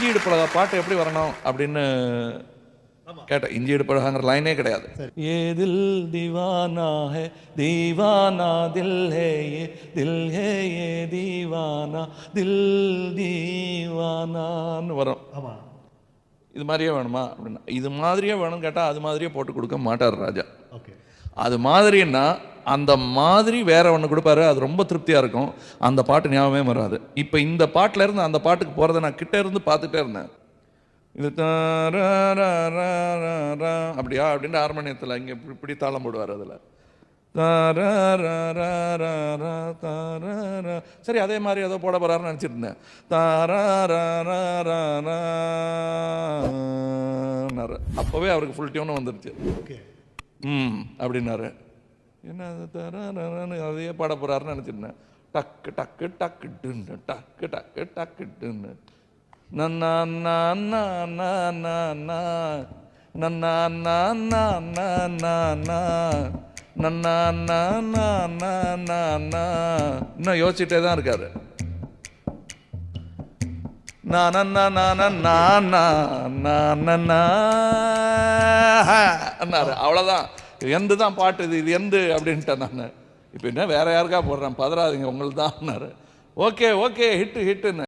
இஞ்சி இடுப்பழகா பாட்டு எப்படி வரணும் அப்படின்னு கேட்டேன். இஞ்சி இடுப்பழகாங்கிற லைனே கிடையாது. ஏ தில் தீவானா ஹே தீவானா தில் ஹே ஏ தீவானா தில் தீவானான்னு வரும். இது மாதிரியே வேணுமா அப்படின்னா, இது மாதிரியே வேணும்னு கேட்டால் அது மாதிரியே போட்டு கொடுக்க மாட்டார் ராஜா. அது மாதிரின்னா அந்த மாதிரி வேற ஒன்று கொடுப்பாரு, அது ரொம்ப திருப்தியாக இருக்கும். அந்த பாட்டு ஞாபகமே வராது. இப்போ இந்த பாட்டில் இருந்து அந்த பாட்டுக்கு போகிறத நான் கிட்டே இருந்து பார்த்துட்டே இருந்தேன். இது அப்படியா அப்படின்ட்டு ஹார்மோனியத்தில் இங்கே இப்படி தாளம் போடுவார். அதில் சரி, அதே மாதிரி ஏதோ போட போறாருன்னு நினச்சிட்டு இருந்தேன். அப்போவே அவருக்கு ஃபுல் டியூன் வந்துருச்சு. அப்படின்னாரு. என்ன அதையே பாட போறாருன்னு நினச்சிருந்தேன். டக்கு டக்கு டக்கு டுன்னு டக்கு டக்கு டக்கு டுன்னு நன்னா நன்னா நன்னா நன்னா நன்னா நன்னா நன்னா இன்னும் யோசிச்சுட்டே தான் இருக்காரு. அவ்வளோதான். எந்து தான் பாட்டு, இது எந்து அப்படின்ட்டேன் நான். இப்போ என்ன வேற யாருக்கா போடுறேன், பதறாதீங்க உங்களுக்கு தான். Okay okay hit ஹிட்டுன்னு